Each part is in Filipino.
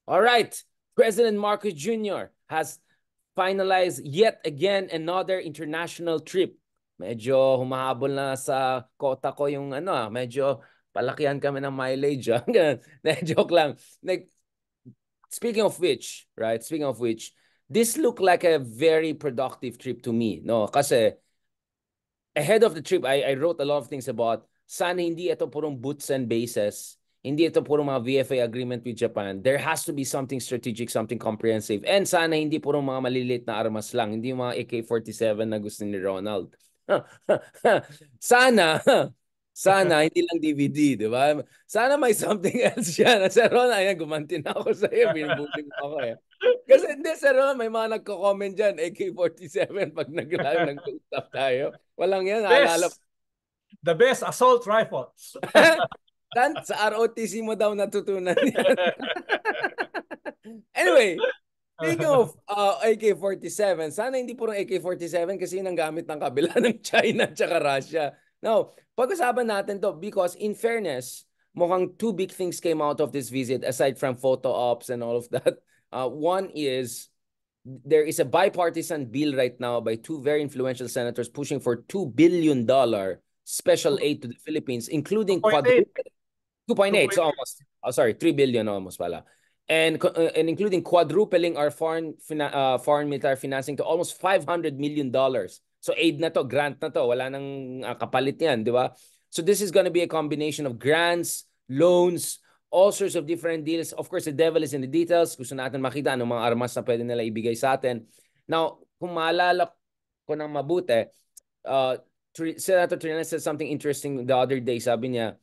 All right, President Marcos Jr. has finalized yet again another international trip. Medyo humahabol na sa kota ko yung medyo palakihan kami ng mileage. Joke lang. Like, speaking of which, right? Speaking of which, this looked like a very productive trip to me, no? Kasi ahead of the trip, I wrote a lot of things about sana hindi ito purong boots and bases. Hindi ito purong mga VFA agreement with Japan. There has to be something strategic, something comprehensive. And sana hindi purong mga maliliit na armas lang. Hindi yung mga AK-47 na gusto ni Ronald. Sana, sana hindi lang DVD, di ba? Sana may something else yan. Sir Ronald, ayan, gumanti na ako sa iyo. Binubuli mo ako eh. Kasi hindi, Sir Ronald, may mga nagko-comment dyan, AK-47 pag nag-usap tayo. Walang yan, naalala. The best assault rifles. Sa ROTC mo daw natutunan yan. Anyway, speaking of AK-47, sana hindi purong AK-47 kasi yun ang gamit ng kabila ng China at Russia. Now, pag-usapan natin to because in fairness, mukhang two big things came out of this visit aside from photo ops and all of that. One is there is a bipartisan bill right now by two very influential senators pushing for $2 billion special aid to the Philippines, including 2.8, so almost, 3 billion almost pala. And including quadrupling our foreign military financing to almost $500 million. So aid na to, grant na to, wala nang kapalit yan, di ba? So this is going to be a combination of grants, loans, all sorts of different deals. Of course, the devil is in the details. Gusto natin makita anong mga armas na pwede nila ibigay sa atin. Now, kung maalala ko ng mabuti, Senator Trillanes said something interesting the other day. Sabi niya,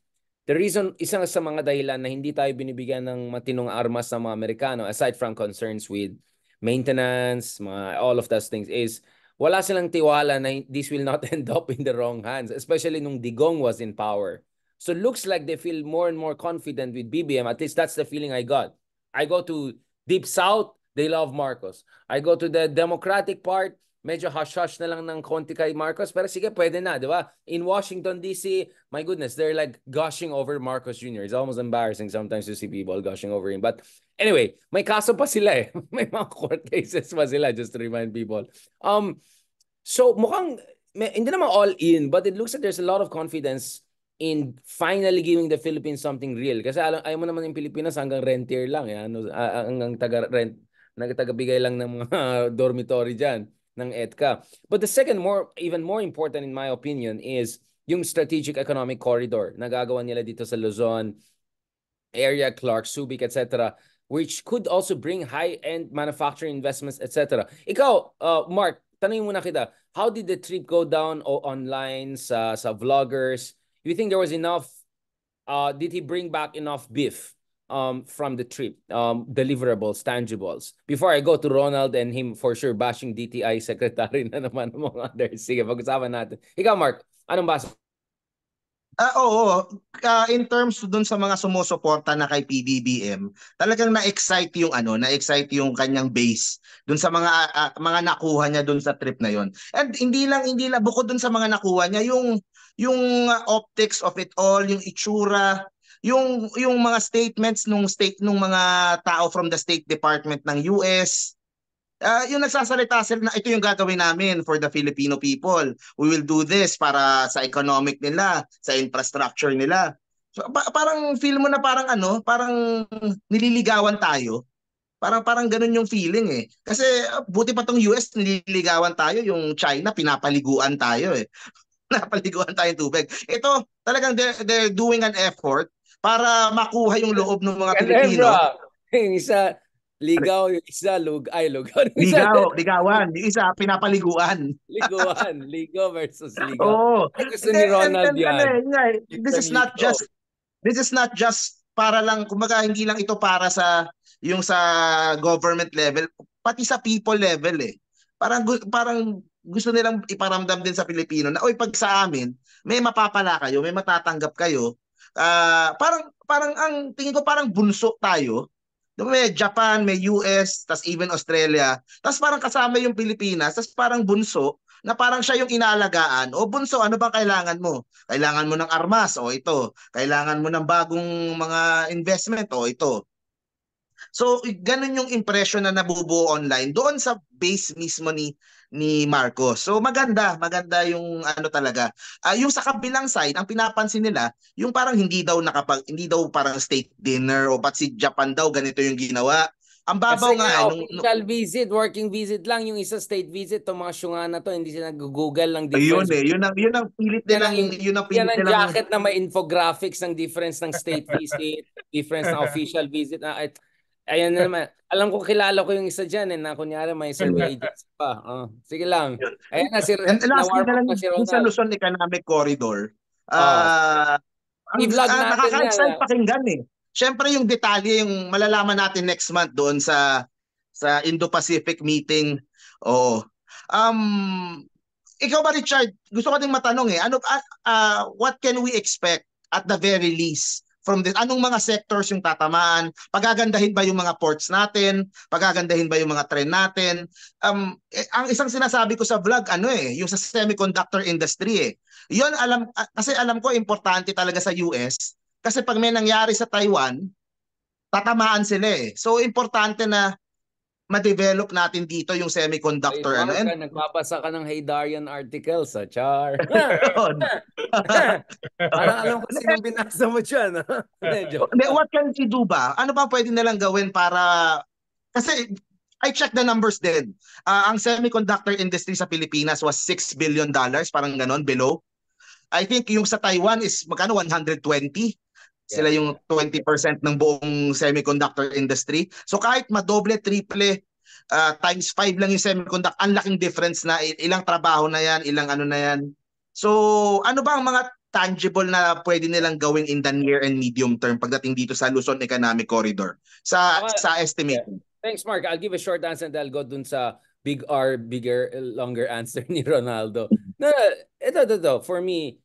the reason, isang sa mga dahilan na hindi tayo binibigyan ng matinong armas ng mga Amerikano, aside from concerns with maintenance, all of those things, is wala silang tiwala na this will not end up in the wrong hands, especially nung Digong was in power. So it looks like they feel more and more confident with BBM. At least that's the feeling I got. I go to Deep South, they love Marcos. I go to the Democratic part, medyo hush-hush na lang ng konti kay Marcos, pero sige, pwede na, di ba? In Washington, D.C., my goodness, they're like gushing over Marcos Jr. It's almost embarrassing sometimes to see people gushing over him. But anyway, may kaso pa sila eh. May mga court cases pa sila, just to remind people. So mukhang, hindi naman all in, but it looks like there's a lot of confidence in finally giving the Philippines something real. Kasi ayaw mo naman yung Pilipinas hanggang rentier lang. Eh? Hanggang taga-rent, taga-bigay lang ng mga dormitory dyan ng EDCA. But the second, even more important in my opinion, is yung strategic economic corridor na gagawa nila dito sa Luzon area, Clark, Subic, etc., which could also bring high-end manufacturing investments, etc. Ikaw, Mark, tanongin muna kita, how did the trip go down online sa vloggers? Do you think there was enough, did he bring back enough beef from the trip, deliverables, tangibles? Before I go to Ronald and him for sure bashing DTI secretary na naman ng mga others. Sige, pag-usapan natin. Ikaw, Mark, anong basa? Oo, in terms dun sa mga sumusuporta na kay PBBM, talagang na-excite yung na-excite yung kanyang base dun sa mga nakuha niya dun sa trip na yon. And hindi lang bukod dun sa mga nakuha niya, yung optics of it all, yung itsura, yung mga statements nung mga tao from the State Department ng US. Yung nagsasalita sila na ito yung gagawin namin for the Filipino people. We will do this para sa economic nila, sa infrastructure nila. So, parang feel mo na parang parang nililigawan tayo. Parang ganun yung feeling eh. Kasi buti pa tong US nililigawan tayo, yung China pinapaliguan tayo eh. Pinapaliguan tayo tubig. Ito talagang they're doing an effort para makuha yung loob ng mga Pilipino. Yung isa ligaw, yung isa ligawan. Ligawan. Yung isa, pinapaliguan. Ligaw versus ligaw. Oo. Gusto ni Ronald yan. This is not just para lang, kumbaga hindi lang ito para sa government level, pati sa people level eh. Parang gusto nilang iparamdam din sa Pilipino na, oy, pag sa amin, may mapapala kayo, may matatanggap kayo. Parang ang tingin ko parang bunso tayo. May Japan, may US, tas even Australia. Tas parang kasama yung Pilipinas, tas parang bunso na parang siya yung inaalagaan. O bunso, ano bang kailangan mo? Kailangan mo ng armas, o ito. Kailangan mo ng bagong mga investment, o ito. So ganun yung impression na nabubuo online doon sa base mismo ni Marcos. So maganda yung ano talaga. Yung sa kabilang side, ang pinapansin nila, yung parang hindi daw parang state dinner o pat si Japan daw ganito yung ginawa. Ang babaw Kasi nga nga, nung official visit, working visit lang. Yung isa state visit, itong mga syunga na to, hindi sila nag-google ng ayun difference. yun ang pilit nilang yun ang Yan pilit ang nilang jacket na may infographics ng difference ng state visit, difference ng official visit. Ayan na naman. Alam ko, kilala ko yung isa dyan na kunyari may survey agency pa. Sige lang. yun. Ayan na, And lastly na-warm na up lang na si yung sa Ronald. Luzon Economic Corridor. Oh, Ang i-vlog natin yan. nakaka-excite pakinggan eh. Siyempre yung detalye yung malalaman natin next month doon sa Indo-Pacific meeting. Oo. Um Ikaw ba Richard, gusto ko ding matanong what can we expect at the very least from this? Anong mga sectors yung tatamaan? Pagagandahin ba yung mga ports natin? Pagagandahin ba yung mga tren natin? Ang isang sinasabi ko sa vlog yung sa semiconductor industry eh. Yun kasi alam ko importante talaga sa US kasi pag may nangyari sa Taiwan, tatamaan sila eh. So importante na ma-develop natin dito yung Ay, semiconductor Mark, and nagpapasa ka ng Haydarian articles, Char. yun. Parang alam ko sinong binasa mo dyan. Joke Hindi, lang. what can we do ba? Ano ba pwede nilang gawin para kasi I checked the numbers din. Ang semiconductor industry sa Pilipinas was $6 billion, parang ganon, below. I think yung sa Taiwan is magkano 120. Sila Yeah. yung 20% ng buong semiconductor industry. So kahit madoble, triple, times 5 lang yung semiconductor, ang laking difference na ilang trabaho na yan, ilang ano na yan. So ano ba ang mga tangible na pwede nilang gawin in the near and medium term pagdating dito sa Luzon Economic Corridor sa Yeah. estimating? Thanks, Mark. I'll give a short answer and I'll go dun sa big R, bigger, longer answer ni Ronaldo. No, ito. For me,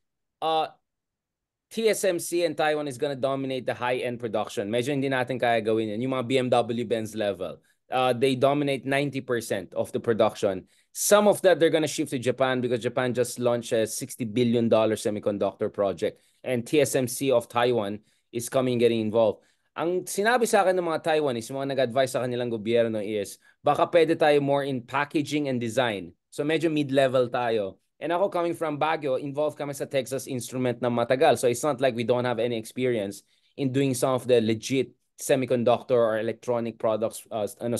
TSMC and Taiwan is gonna dominate the high-end production. Medyo hindi natin kaya gawin yan. Yung mga BMW Benz level. They dominate 90% of the production. Some of that they're gonna shift to Japan because Japan just launched a $60 billion semiconductor project. And TSMC of Taiwan is coming getting involved. Ang sinabi sa akin ng mga Taiwanese, mga nag-advise sa kanilang gobyerno is, baka pwede tayo more in packaging and design. So medyo mid-level tayo. And ako coming from Baguio, involved kami sa Texas Instrument na matagal. So it's not like we don't have any experience in doing some of the legit semiconductor or electronic products.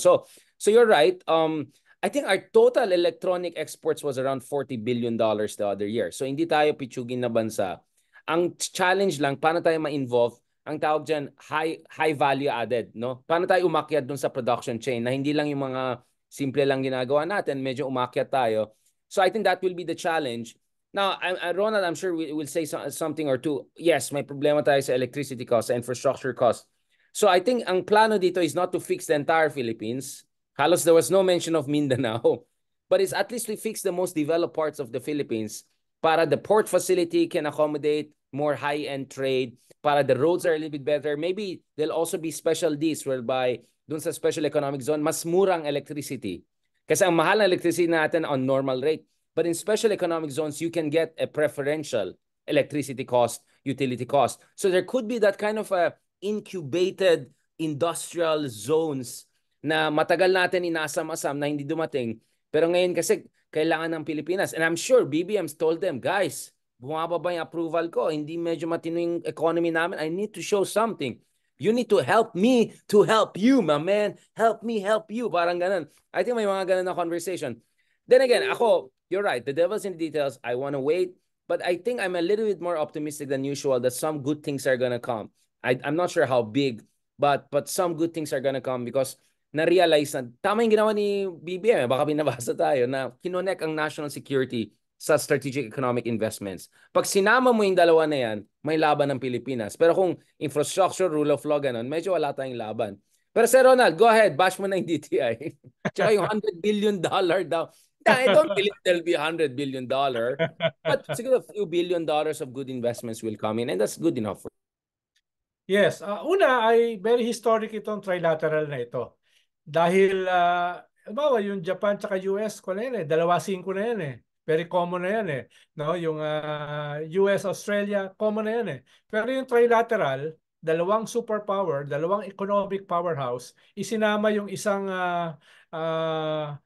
So you're right. I think our total electronic exports was around $40 billion the other year. So hindi tayo pitsugin na bansa. Ang challenge lang, paano tayo ma-involve? Ang tawag dyan, high value added. No? Paano tayo umakyat dun sa production chain na hindi lang yung mga simple lang ginagawa natin, medyo umakyat tayo. So I think that will be the challenge. Now, Ronald, I'm sure we will say something or two. Yes, may problema tayo sa electricity cost, sa infrastructure cost. So I think ang plano dito is not to fix the entire Philippines. Halos there was no mention of Mindanao. But it's at least we fix the most developed parts of the Philippines para the port facility can accommodate more high-end trade, para the roads are a little bit better. Maybe there'll also be special deals whereby dun sa special economic zone, mas murang electricity. Kasi ang mahal na electricity natin on normal rate. But in special economic zones, you can get a preferential electricity cost, utility cost. So there could be that kind of a incubated industrial zones na matagal natin inasam-asam na hindi dumating. Pero ngayon kasi kailangan ng Pilipinas. And I'm sure BBM's told them, guys, bumababa yung approval ko. Hindi medyo matino yung economy namin. I need to show something. You need to help me to help you, my man. Help me, help you. Parang ganun. I think may mga ganun na conversation. Then again, ako, you're right. The devil's in the details. I want to wait. But I think I'm a little bit more optimistic than usual that some good things are gonna come. I'm not sure how big, but some good things are gonna come because na-realize na tama yung ginawa ni BBM. Baka binabasa tayo na kinonek ang national security sa strategic economic investments. Pag sinama mo yung dalawa na yan, may laban ng Pilipinas. Pero kung infrastructure, rule of law, ganun, medyo wala tayong laban. Pero Sir Ronald, go ahead, bash mo na yung DTI. Tsaka yung $100 billion daw. I don't believe there'll be $100 billion. But siguro a few $billion of good investments will come in and that's good enough for Yes. Una ay very historic itong trilateral na ito. Dahil, halimbawa, yung Japan at US, ko na yan 2-5 na yan Very common na yan No? Yung US, Australia, common na yan Pero yung trilateral, dalawang superpower, dalawang economic powerhouse, isinama yung isang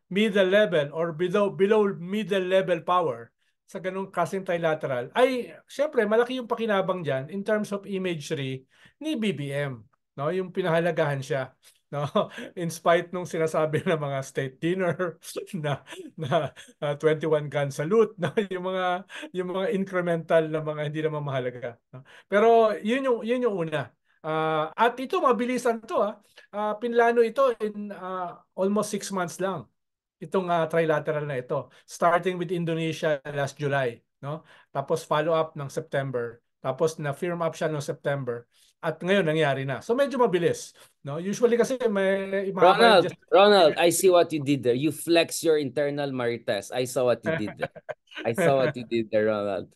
middle level or below middle level power sa ganung kasing trilateral, ay syempre malaki yung pakinabang diyan in terms of imagery ni BBM, no? Yung pinahalagahan siya, no? In spite nung sinasabi ng mga state dinner na 21 gun salute, no? Yung mga incremental na mga hindi naman mahalaga, no? Pero yun yung una. At ito mabilisan to, pinlano ito in almost 6 months lang itong trilateral na ito. Starting with Indonesia last July, no? Tapos follow up ng September. Tapos na firm up siya ng September. At ngayon nangyari na. So medyo mabilis, no? Usually kasi may mahaba yung Ronald, I see what you did there. You flex your internal marites. I saw what you did there. I saw what you did there, Ronald.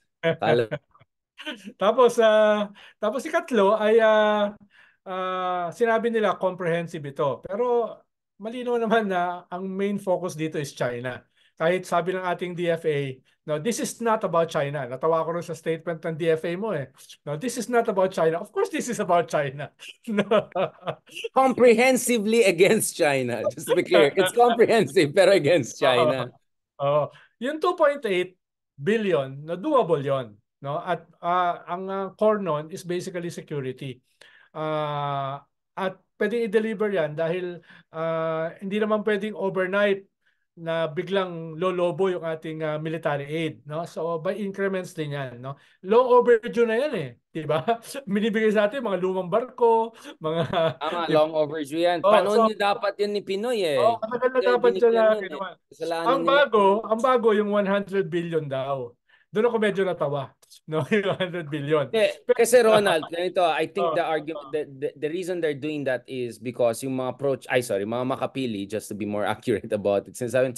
Tapos tapos ikatlo ay sinabi nila comprehensive ito. Pero malinaw naman na ang main focus dito is China. Kahit sabi ng ating DFA, no, this is not about China. Natawa ko rin sa statement ng DFA mo eh. No, this is not about China. Of course this is about China. No. Comprehensively against China. Just to be clear, it's comprehensive pero against China. Yung 2.8 billion, no, doable yon, no? At ang core nun is basically security. At pwedeng i-deliver yan dahil hindi naman pwedeng overnight na biglang lolobo yung ating military aid, no? So by increments din yan, no? Long overdue na yan eh, 'di ba? Binibigay sa atin mga lumang barko, mga long overdue yan. Panahon niyo dapat yun ni Pinoy eh. Matagal na dapat siya ginawa. Ang bago yung 100 billion daw. Doon ako medyo natawa, no? Yung 100 billion. Kasi Ronald, ganito, I think the argument, the reason they're doing that is because yung mga mga makapili, just to be more accurate about it, sinasabi,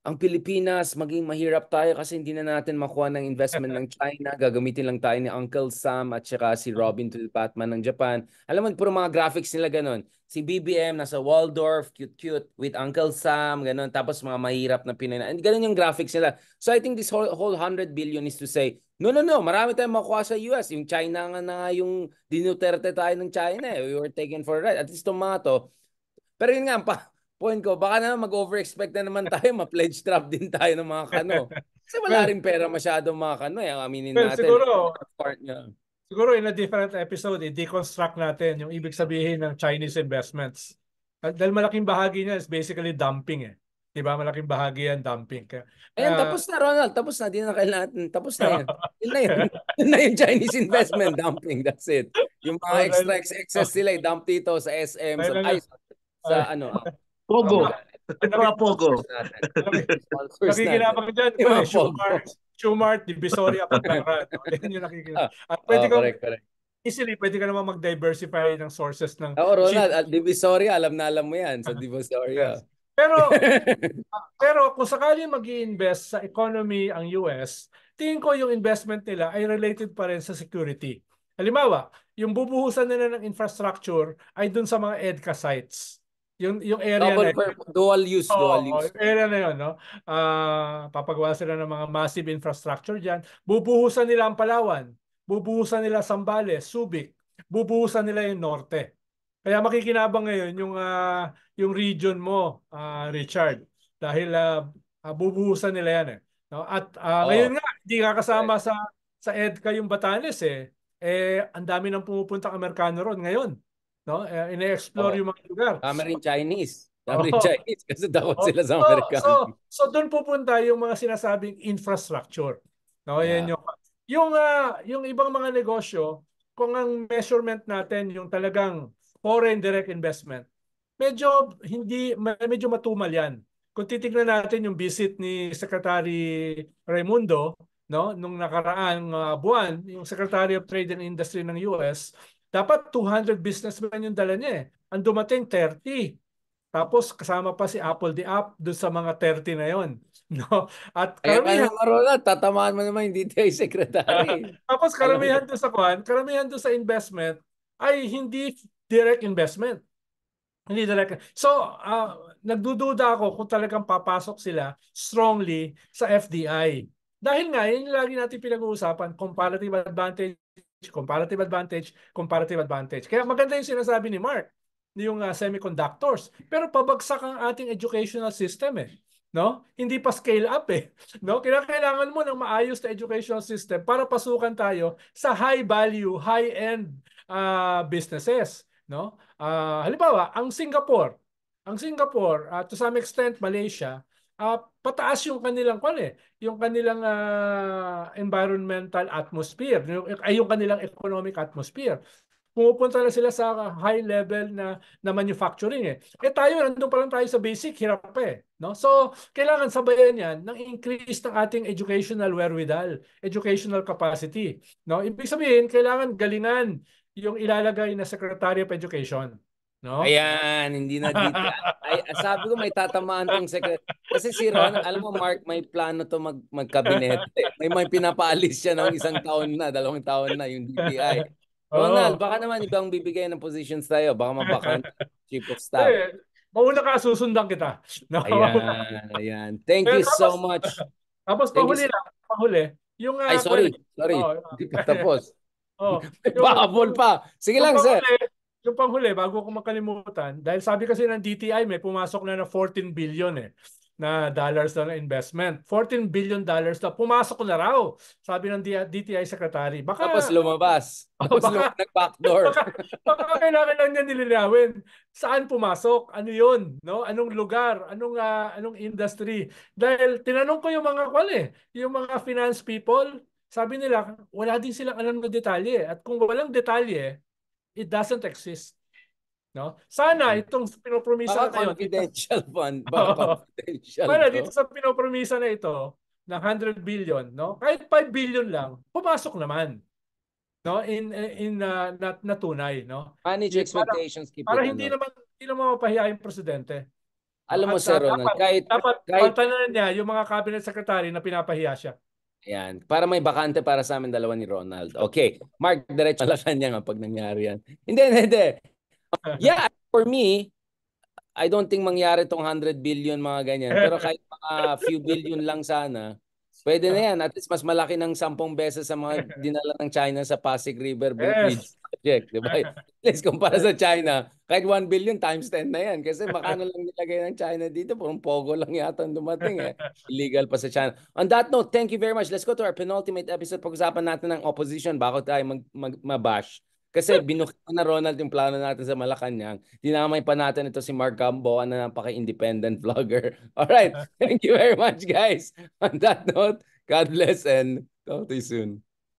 ang Pilipinas, maging mahirap tayo kasi hindi na natin makuha ng investment ng China. Gagamitin lang tayo ni Uncle Sam at saka si Robin to the Batman ng Japan. Alam mo, puro mga graphics nila ganun. Si BBM nasa Waldorf, cute-cute, with Uncle Sam, ganun. Tapos mga mahirap na Pinay. Ganun yung graphics nila. So I think this whole 100 billion is to say, no, marami tayong makuha sa US. Yung China nga na yung dinuterte tayo ng China. We were taken for a ride. At least tomato. Pero yun nga, point ko, baka na mag-over-expect na naman tayo, ma-pledge trap din tayo ng mga kano. Kasi wala rin pera masyadong mga kano, aminin natin. Siguro in a different episode, i-deconstruct natin yung ibig sabihin ng Chinese investments. Dahil malaking bahagi niya is basically dumping eh. Diba? Malaking bahagi yan, dumping. Ayan, tapos na Ronald, tapos na. Di na kailangan, tapos na yan. Yun na yun. Yun na yung Chinese investment, dumping, that's it. Yung mga excess sila, dump dito sa SM, sa ano, Pogo. Mga Pogo. Nakikinabang dyan. Schumart, Divisoria, Pagkaran. Yan yung nakikinabang. At correct. Easily, pwede ka naman mag-diversify ng sources ng... Ronald, Divisoria, alam mo yan sa Divisoria. Yes. Pero kung sakaling mag-i-invest sa economy ang US, tingin ko yung investment nila ay related pa rin sa security. Halimbawa, yung bubuhusan nila ng infrastructure ay dun sa mga EDCA sites. Yung area na yun. Dual use. Yung area na yun, no? Papagawa sila ng mga massive infrastructure dyan. Bubuhusan nila ang Palawan. Bubuhusan nila Zambales, Subic. Bubuhusan nila yung Norte. Kaya makikinabang ngayon yung region mo, Richard. Dahil bubuhusan nila yan eh. No? At ngayon nga, hindi kakasama sa EDCA yung Batanes eh. Ang dami nang pumupuntang Amerikano ron ngayon. No? Ine-explore yung mga lugar. Dami rin Chinese. Chinese kasi takot sila sa Amerikano. So doon pupunta yung mga sinasabing infrastructure. No, yan yung ibang mga negosyo, kung ang measurement natin yung talagang foreign direct investment, medyo matumal yan. Kung titignan natin yung visit ni Secretary Raimundo, no, nung nakaraang buwan, yung Secretary of Trade and Industry ng US, dapat 200 businessmen yung dala niya eh. Ang dumating 30. Tapos kasama pa si Apple the App doon sa mga 30 na yon. No? At karamihan tatamaan mo naman hindi tayo secretary. Tapos karamihan doon sa investment ay hindi direct investment. Hindi direct. So, nagdududa ako kung talagang papasok sila strongly sa FDI. Dahil nga, yun lagi natin pinag-uusapan, comparative advantage comparative advantage, comparative advantage. Kaya maganda yung sinasabi ni Mark, yung semiconductors. Pero pabagsak ang ating educational system eh. No? Hindi pa scale up eh. No? Kailangan mo ng maayos na educational system para pasukan tayo sa high value, high-end businesses. No? Halimbawa, ang Singapore, to some extent Malaysia, pataas yung kanilang yung kanilang environmental atmosphere, yung kanilang economic atmosphere. Pumupunta na sila sa high level na manufacturing eh. Tayo, nandun pa lang tayo sa basic, hirap pa eh. No? So, kailangan sabayan yan ng increase ng ating educational wherewithal, educational capacity. No? Ibig sabihin, kailangan galingan yung ilalagay na Secretary of Education. No? Ayan, hindi na dito. Sabi ko may tatamaan tong secret. Kasi si Ron, alam mo Mark, may plano to magkabinete. May pinapaalis siya ng 1 taon na, 2 taon na yung DTI. Ronald, baka naman ibang bibigay ng positions tayo. Baka mabakant chief of staff. Mauna ka, susundan kita. No? Ayan. Thank you so much. Tapos pahuli. Yung, sorry. Hindi pa tapos. May pahabol pa. Sige lang, sir. Yung panghuli, bago ko makalimutan, dahil sabi kasi ng DTI, may pumasok na 14 billion na dollars na investment. $14 billion na pumasok na raw, sabi ng DTI Secretary. Tapos lumabas. Tapos nag-backdoor. Baka kailangan lang niya nilinawin. Saan pumasok? Ano yun? No? Anong lugar? Anong industry? Dahil tinanong ko yung mga yung mga finance people, sabi nila, wala din silang alam na detalye. At kung walang detalye, it doesn't exist. No? Sana itong pinopromisa na confidential fund. Confidential. Para dito sa pinopromisa na ito ng 100 billion, no? Kahit 5 billion lang, pumasok naman. No? Na tunay, no? Manage expectations, para hindi naman mapahiya yung presidente. Alam mo, Sir Ronald, dapat pantanan niya yung mga cabinet secretary na pinapahiya siya. Ayan. Para may bakante para sa amin dalawa ni Ronald. Okay. Mark, diretso lang kanya nga pag nangyari yan. Hindi. Yeah, for me, I don't think mangyari tong 100 billion mga ganyan. Pero kahit mga few billion lang sana, pwede na yan. At least mas malaki ng 10 beses sa mga dinala ng China sa Pasig River Bridge project. Diba? At least kumpara sa China, kahit 1 billion times 10 na yan. Kasi baka na lang nilagay ng China dito. Purong pogo lang yata dumating eh. Illegal pa sa China. On that note, thank you very much. Let's go to our penultimate episode. Pag-usapan natin ng opposition bago tayo mabash. Kasi binukit na Ronald yung plano natin sa Malacanang. Dinamay pa natin ito si Mark Gamboa na napaka-independent vlogger. Alright, thank you very much guys. On that note, God bless and talk to you soon.